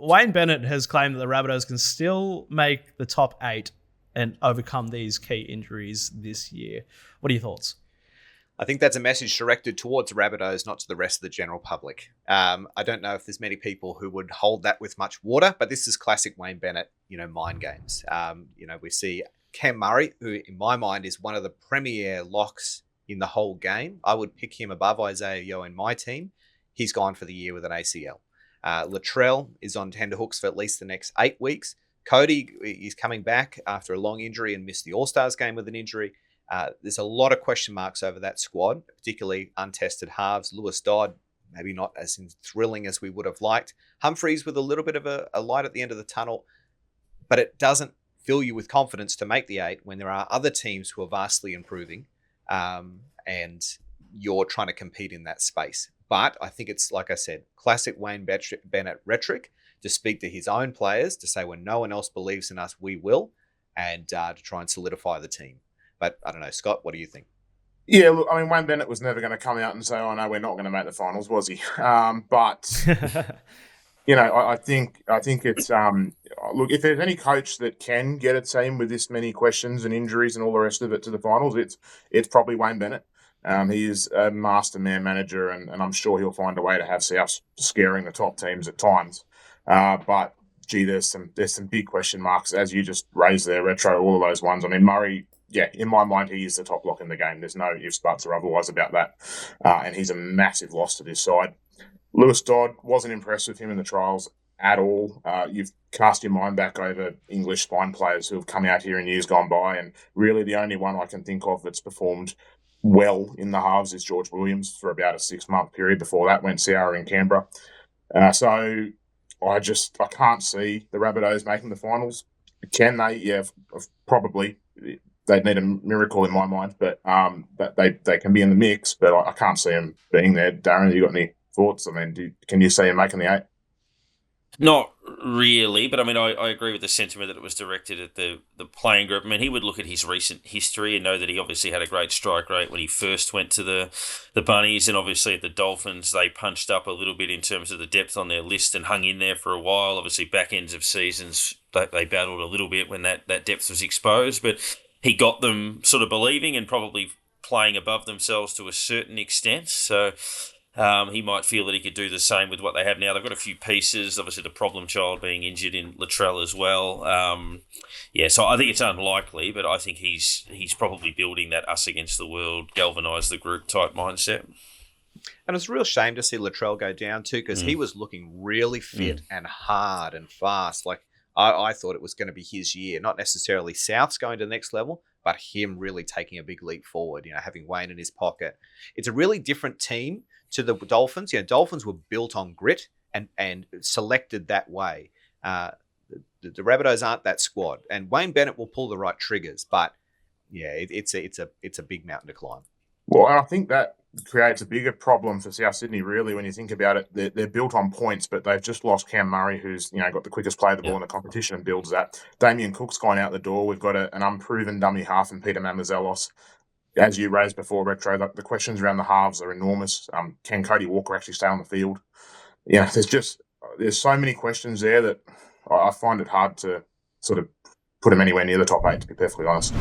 Wayne Bennett has claimed that the Rabbitohs can still make the top 8 and overcome these key injuries this year. What are your thoughts? I think that's a message directed towards the Rabbitohs, not to the rest of the general public. I don't know if there's many people who would hold that with much water, but this is classic Wayne Bennett, mind games. We see Cam Murray, who in my mind is one of the premier locks in the whole game. I would pick him above Isaiah Yeo in my team. He's gone for the year with an ACL. Latrell is on tenterhooks for at least the next 8 weeks. Cody is coming back after a long injury and missed the All-Stars game with an injury. There's a lot of question marks over that squad, particularly untested halves. Lewis Dodd, maybe not as thrilling as we would have liked. Humphreys with a little bit of a light at the end of the tunnel, but it doesn't fill you with confidence to make the 8 when there are other teams who are vastly improving and you're trying to compete in that space. But I think it's, like I said, classic Wayne Bennett rhetoric to speak to his own players, to say when no one else believes in us, we will, and to try and solidify the team. But I don't know, Scott, what do you think? Yeah, look, I mean, Wayne Bennett was never going to come out and say, oh, no, we're not going to make the finals, was he? But, I think it's, look, if there's any coach that can get a team with this many questions and injuries and all the rest of it to the finals, it's probably Wayne Bennett. He is a master man manager, and I'm sure he'll find a way to have South scaring the top teams at times. But, gee, there's some big question marks, as you just raised there, Retro, all of those ones. I mean, Murray, yeah, in my mind, he is the top lock in the game. There's no ifs, buts, or otherwise about that. And he's a massive loss to this side. Lewis Dodd, wasn't impressed with him in the trials at all. You've cast your mind back over English spine players who have come out here in years gone by, and really the only one I can think of that's performed well in the halves is George Williams for about a 6-month period. Before that went sour in Canberra. So I can't see the Rabbitohs making the finals. Can they? Yeah, probably. They'd need a miracle in my mind, but they can be in the mix, but I can't see them being there. Darren, have you got any thoughts? I mean, can you see them making the 8? Not really, but I mean, I agree with the sentiment that it was directed at the playing group. I mean, he would look at his recent history and know that he obviously had a great strike rate when he first went to the Bunnies, and obviously at the Dolphins, they punched up a little bit in terms of the depth on their list and hung in there for a while. Obviously, back ends of seasons, they battled a little bit when that depth was exposed, but he got them sort of believing and probably playing above themselves to a certain extent. So he might feel that he could do the same with what they have now. They've got a few pieces, obviously the problem child being injured in Latrell as well. So I think it's unlikely, but I think he's probably building that us against the world, galvanise the group type mindset. And it's a real shame to see Latrell go down too, because he was looking really fit and hard and fast. Like I thought it was going to be his year, not necessarily South's going to the next level, but him really taking a big leap forward, having Wayne in his pocket. It's a really different team to the Dolphins. Dolphins were built on grit and selected that way. The Rabbitohs aren't that squad, and Wayne Bennett will pull the right triggers, but yeah, it's a big mountain to climb. Well, I think that creates a bigger problem for South Sydney, really, when you think about it. They're built on points, but they've just lost Cam Murray, who's got the quickest play of the ball in the competition and builds that. Damien Cook's gone out the door. We've got an unproven dummy half in Peter Mamazelos. As you raised before, Retro, the questions around the halves are enormous. Can Cody Walker actually stay on the field? There's so many questions there that I find it hard to sort of put him anywhere near the top 8, to be perfectly honest.